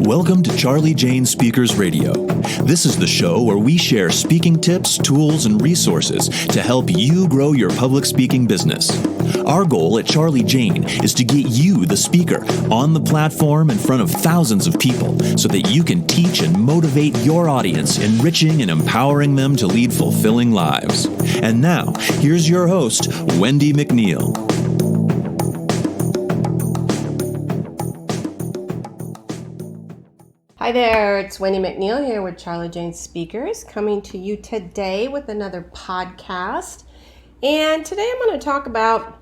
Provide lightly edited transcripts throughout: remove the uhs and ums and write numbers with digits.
Welcome to Charli Jane Speakers Radio. This is the show where we share speaking tips, tools, and resources to help you grow your public speaking business. Our goal at Charli Jane is to get you, the speaker, on the platform in front of thousands of people so that you can teach and motivate your audience, enriching and empowering them to lead fulfilling lives. And now, here's your host, Wendy McNeil. Hi there, it's Wendy McNeil here with Charli Jane Speakers, coming to you today with another podcast. And today I'm going to talk about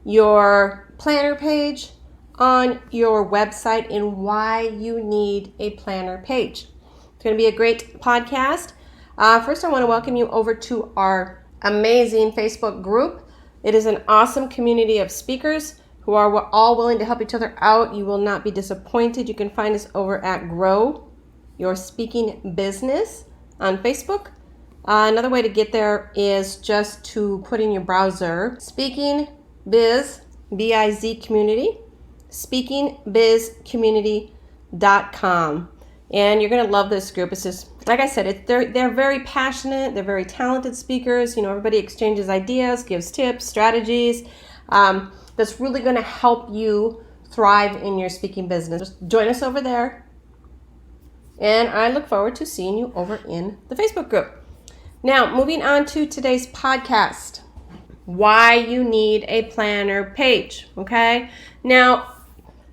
your planner page on your website and why you need a planner page. It's going to be a great podcast. First, I want to welcome you over to our amazing Facebook group. It is an awesome community of speakers who are all willing to help each other out. You will not be disappointed. You can find us over at Grow Your Speaking Business on Facebook. Another way to get there is just to put in your browser, Speaking Biz, B-I-Z community, speakingbizcommunity.com. And you're going to love this group. It's just, like I said, they're very passionate. They're very talented speakers. You know, everybody exchanges ideas, gives tips, strategies. That's really going to help you thrive in your speaking business. Just join us over there. And I look forward to seeing you over in the Facebook group. Now, moving on to today's podcast. Why you need a planner page, okay? Now,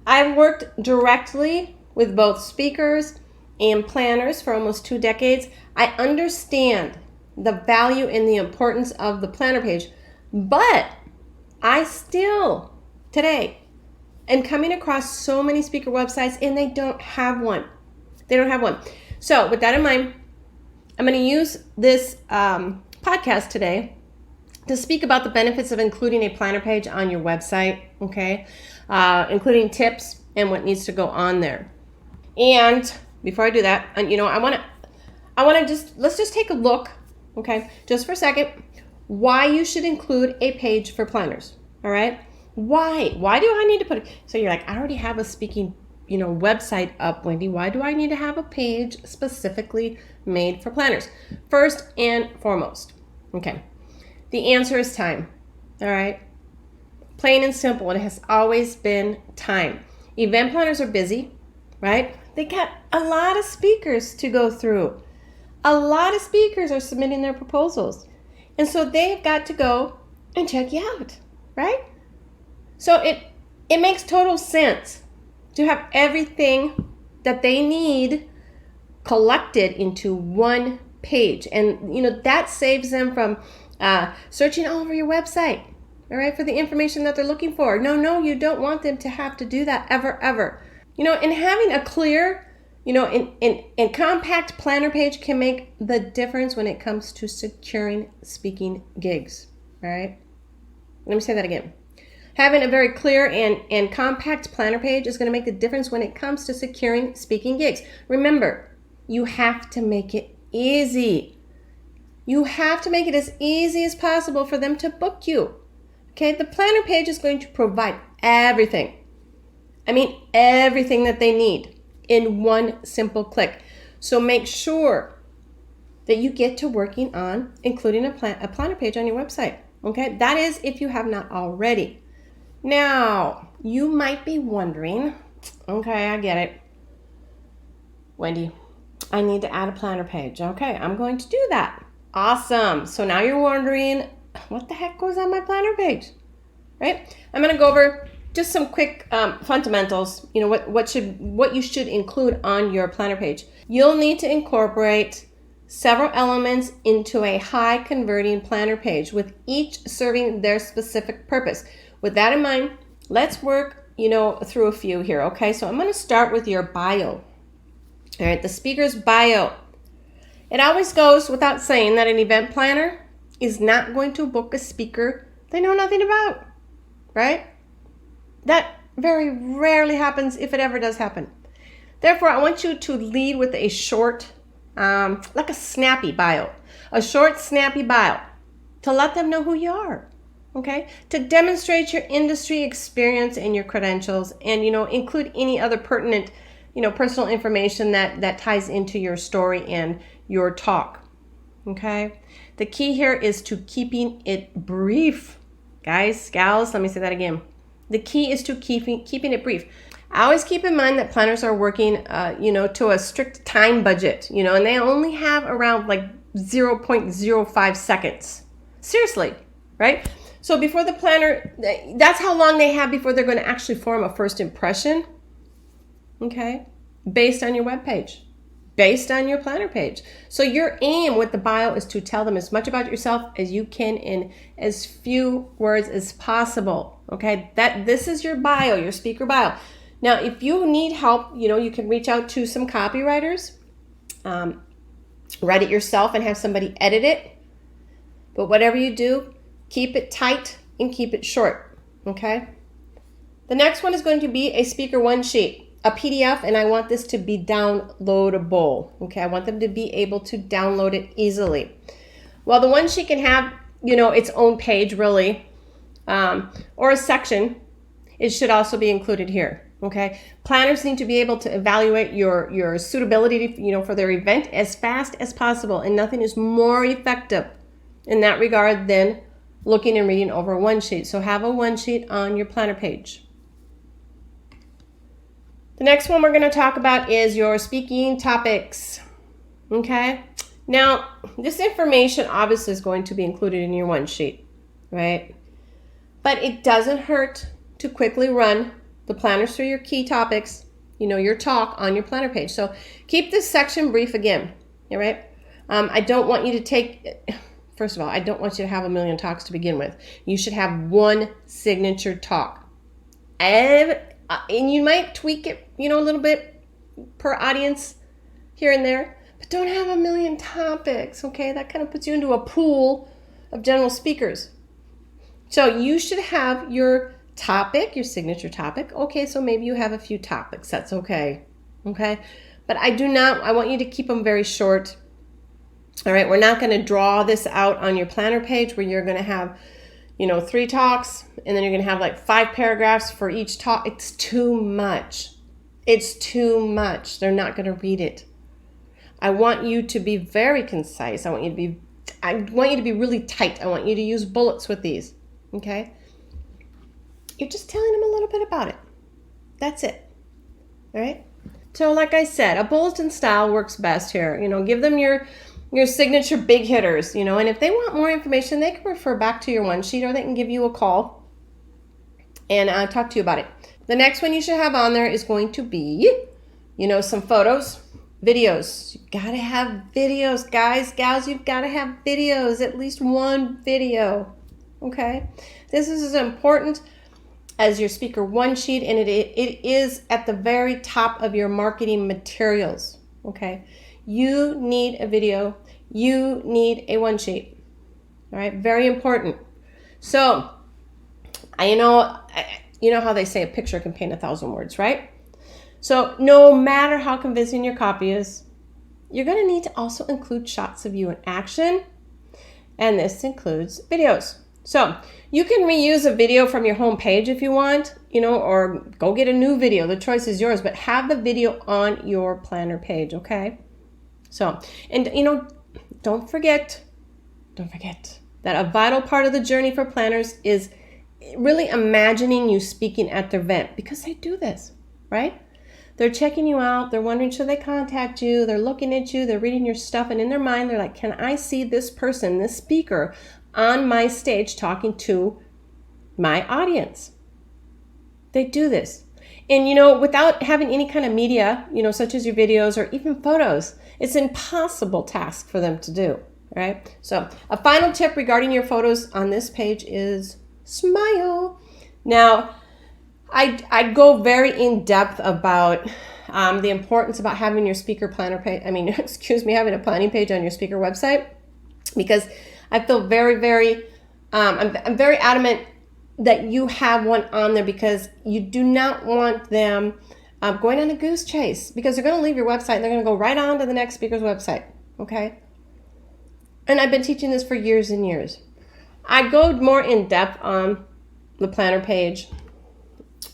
I've worked directly with both speakers and planners for almost 2 decades. I understand the value and the importance of the planner page, but I still, today, am coming across so many speaker websites and they don't have one. So with that in mind, I'm going to use this podcast today to speak about the benefits of including a planner page on your website, okay? Including tips and what needs to go on there. And before I do that, let's just take a look, okay, just for a second, why you should include a page for planners, all right? Why do I need to put it? So you're like, I already have a speaking, website up, Wendy. Why do I need to have a page specifically made for planners? First and foremost, okay, the answer is time, all right? Plain and simple, it has always been time. Event planners are busy, right? They got a lot of speakers to go through. A lot of speakers are submitting their proposals. And so they've got to go and check you out, right? So it makes total sense to have everything that they need collected into one page. And, that saves them from searching all over your website, all right, for the information that they're looking for. No, you don't want them to have to do that ever. And having a clear, and compact planner page can make the difference when it comes to securing speaking gigs, all right? Let me say that again. Having a very clear and compact planner page is going to make the difference when it comes to securing speaking gigs. Remember, you have to make it easy. You have to make it as easy as possible for them to book you, okay? The planner page is going to provide everything. Everything that they need in one simple click. So make sure that you get to working on including a planner page on your website. Okay, that is if you have not already. Now, you might be wondering, okay, I get it. Wendy, I need to add a planner page. Okay, I'm going to do that. Awesome. So now you're wondering, what the heck goes on my planner page? Right? I'm going to go over just some quick fundamentals, what you should include on your planner page. You'll need to incorporate several elements into a high converting planner page with each serving their specific purpose. With that in mind, let's work, through a few here, okay? So I'm going to start with your bio. All right, the speaker's bio. It always goes without saying that an event planner is not going to book a speaker they know nothing about, right? That very rarely happens, if it ever does happen. Therefore, I want you to lead with a short, like a snappy bio. A short, snappy bio to let them know who you are, okay? To demonstrate your industry experience and your credentials and, include any other pertinent personal information that ties into your story and your talk. Okay? The key here is to keeping it brief. Guys, gals, let me say that again. The key is to keeping it brief. I always keep in mind that planners are working, to a strict time budget, and they only have around like 0.05 seconds. Seriously, right? So before the planner, that's how long they have before they're going to actually form a first impression, okay, based on your webpage, based on your planner page. So your aim with the bio is to tell them as much about yourself as you can in as few words as possible, okay? This is your bio, your speaker bio. Now, if you need help, you can reach out to some copywriters, write it yourself and have somebody edit it. But whatever you do, keep it tight and keep it short, okay? The next one is going to be a speaker one sheet, a PDF, and I want this to be downloadable, okay? I want them to be able to download it easily. Well, the one sheet can have, its own page, really, or a section. It should also be included here, okay? Planners need to be able to evaluate your suitability, for their event as fast as possible, and nothing is more effective in that regard than looking and reading over one sheet. So have a one sheet on your planner page. The next one we're going to talk about is your speaking topics. Okay? Now, this information obviously is going to be included in your one sheet, right? But it doesn't hurt to quickly run the planners through your key topics, your talk on your planner page. So keep this section brief again, all right? I don't want you to take... First of all, I don't want you to have a million talks to begin with. You should have one signature talk. And you might tweak it, a little bit per audience here and there, but don't have a million topics, okay? That kind of puts you into a pool of general speakers. So you should have your topic, your signature topic. Okay, so maybe you have a few topics. That's okay, okay? But I want you to keep them very short. All right, we're not going to draw this out on your planner page where you're going to have, 3 talks, and then you're going to have like 5 paragraphs for each talk. It's too much. It's too much. They're not going to read it. I want you to be very concise. I want you to be really tight. I want you to use bullets with these, okay? You're just telling them a little bit about it. That's it. All right? So like I said, a bulletin style works best here. Give them your signature big hitters, and if they want more information, they can refer back to your one sheet, or they can give you a call and talk to you about it. The next one you should have on there is going to be, some photos, videos. You gotta have videos, guys, gals, you've gotta have videos, at least one video, okay? This is as important as your speaker one sheet, and it is at the very top of your marketing materials, okay? You need a video. You need a one sheet. All right, very important. So, you know how they say a picture can paint 1,000 words, right? So, no matter how convincing your copy is, you're going to need to also include shots of you in action, and this includes videos. So, you can reuse a video from your home page if you want, or go get a new video. The choice is yours, but have the video on your planner page, okay? So, and don't forget that a vital part of the journey for planners is really imagining you speaking at their event, because they do this, right? They're checking you out. They're wondering, should they contact you? They're looking at you. They're reading your stuff. And in their mind, they're like, can I see this person, this speaker on my stage talking to my audience? They do this. And, without having any kind of media, such as your videos or even photos, it's an impossible task for them to do, right? So a final tip regarding your photos on this page is smile. Now, I go very in depth about the importance about having your speaker planner page. Having a planning page on your speaker website, because I feel very, very, I'm very adamant that you have one on there, because you do not want them going on a goose chase, because they're going to leave your website and they're going to go right on to the next speaker's website, okay? And I've been teaching this for years and years. I go more in depth on the planner page,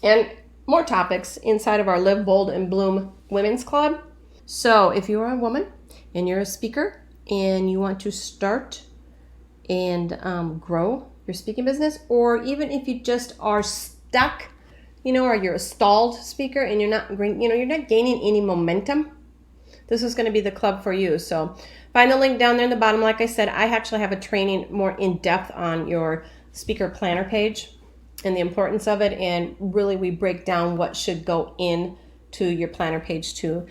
and more topics inside of our Live Bold and Bloom Women's Club. So if you are a woman and you're a speaker and you want to start and grow your speaking business, or even if you just are stuck, or you're a stalled speaker and you're not gaining any momentum, this is going to be the club for you. So find the link down there in the bottom. Like I said, I actually have a training more in depth on your speaker planner page and the importance of it. And really, we break down what should go in to your planner page to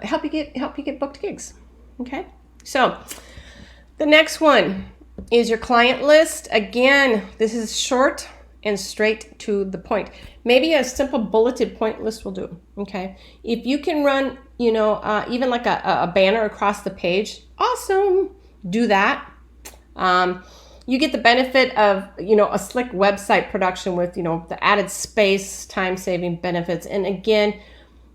help you get booked gigs. Okay. So the next one is your client list. Again, this is short and straight to the point. Maybe a simple bulleted point list will do. Okay. If you can run, even like a banner across the page, awesome. Do that. You get the benefit of, a slick website production with, the added space, time-saving benefits. And again,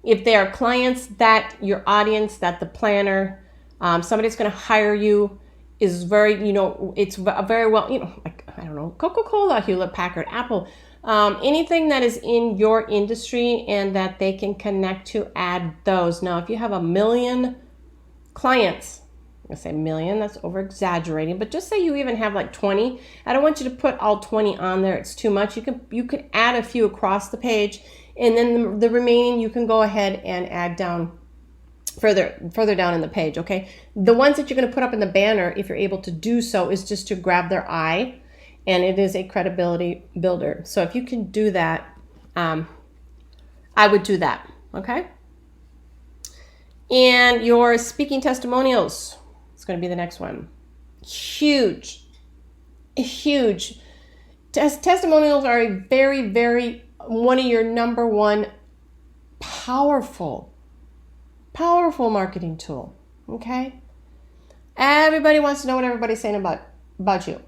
if they are clients that your audience, that the planner, somebody's going to hire you is very, it's very well, like, I don't know, Coca-Cola, Hewlett-Packard, Apple, anything that is in your industry and that they can connect to, add those. Now, if you have 1 million clients, I'm going to say million, that's over exaggerating, but just say you even have like 20. I don't want you to put all 20 on there. It's too much. You can add a few across the page, and then the remaining you can go ahead and add down further down in the page. Okay. The ones that you're going to put up in the banner, if you're able to do so, is just to grab their eye, and it is a credibility builder. So if you can do that, I would do that. Okay. And your speaking testimonials, it's going to be the next one. Huge. Testimonials are a very, very, one of your number one powerful marketing tool. Okay. Everybody wants to know what everybody's saying about you.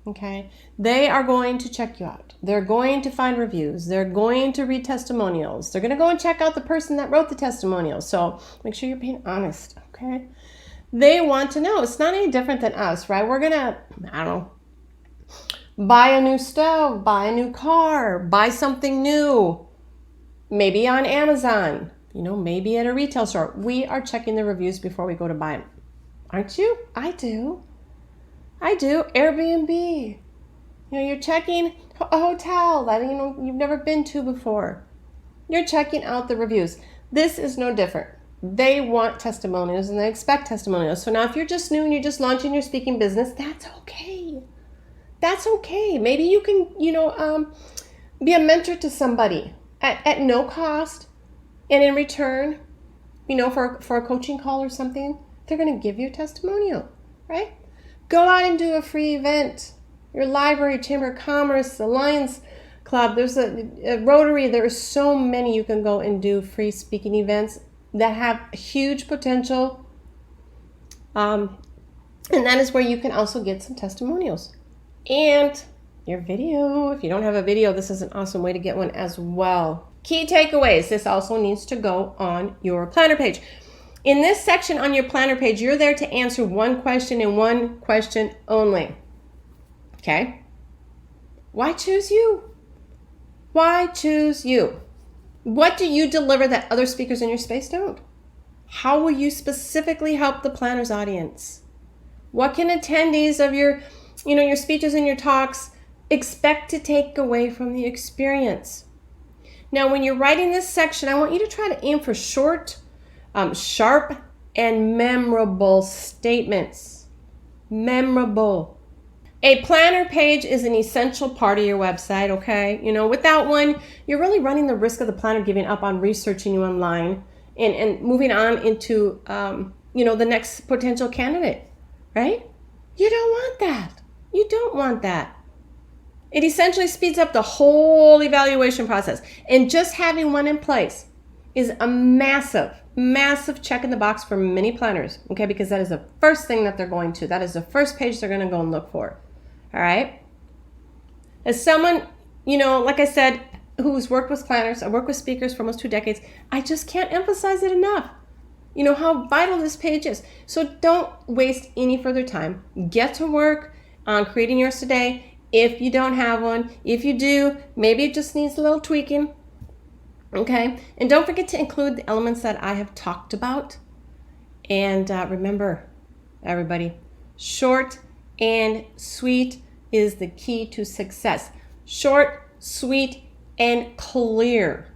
Okay. They are going to check you out. They're going to find reviews. They're going to read testimonials. They're going to go and check out the person that wrote the testimonial. So make sure you're being honest. Okay. They want to know. It's not any different than us, right? We're going to, buy a new stove, buy a new car, buy something new, maybe on Amazon, maybe at a retail store. We are checking the reviews before we go to buy them. Aren't you? I do. Airbnb. You're checking a hotel that, you've never been to before. You're checking out the reviews. This is no different. They want testimonials and they expect testimonials. So now if you're just new and you're just launching your speaking business, that's okay. That's okay. Maybe you can, be a mentor to somebody at no cost. And in return, for a coaching call or something, they're going to give you a testimonial, right? Go out and do a free event. Your library, Chamber of Commerce, the Lions Club, there's a Rotary. There are so many you can go and do free speaking events that have huge potential. And that is where you can also get some testimonials. And your video. If you don't have a video, this is an awesome way to get one as well. Key takeaways. This also needs to go on your planner page. In this section on your planner page, you're there to answer one question and one question only. Okay? Why choose you? Why choose you? What do you deliver that other speakers in your space don't? How will you specifically help the planner's audience? What can attendees of your speeches and your talks expect to take away from the experience? Now, when you're writing this section, I want you to try to aim for short, sharp, and memorable statements. Memorable. A planner page is an essential part of your website, okay? Without one, you're really running the risk of the planner giving up on researching you online and moving on into, the next potential candidate, right? You don't want that. You don't want that. It essentially speeds up the whole evaluation process. And just having one in place is a massive check in the box for many planners, okay? Because that is the first thing that they're going to. That is the first page they're going to go and look for, all right? As someone, like I said, who's worked with planners, I worked with speakers for almost 2 decades, I just can't emphasize it enough. How vital this page is. So don't waste any further time. Get to work on creating yours today. If you don't have one, if you do, maybe it just needs a little tweaking. Okay, and don't forget to include the elements that I have talked about. And remember, everybody, short and sweet is the key to success. Short, sweet, and clear.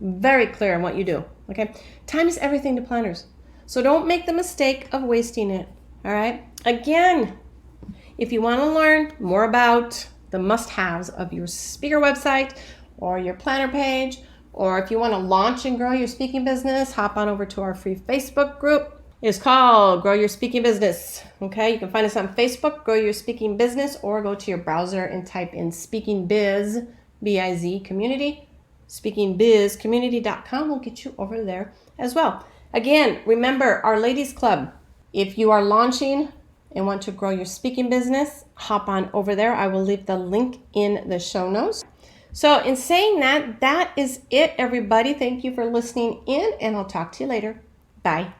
Very clear on what you do. Okay, time is everything to planners. So don't make the mistake of wasting it. All right, again, if you want to learn more about the must-haves of your speaker website or your planner page, or if you want to launch and grow your speaking business, hop on over to our free Facebook group. It's called Grow Your Speaking Business. Okay, you can find us on Facebook, Grow Your Speaking Business, or go to your browser and type in Speaking Biz, B-I-Z, community. SpeakingBizCommunity.com will get you over there as well. Again, remember our ladies club. If you are launching and want to grow your speaking business, hop on over there. I will leave the link in the show notes. So in saying that, that is it, everybody. Thank you for listening in, and I'll talk to you later. Bye.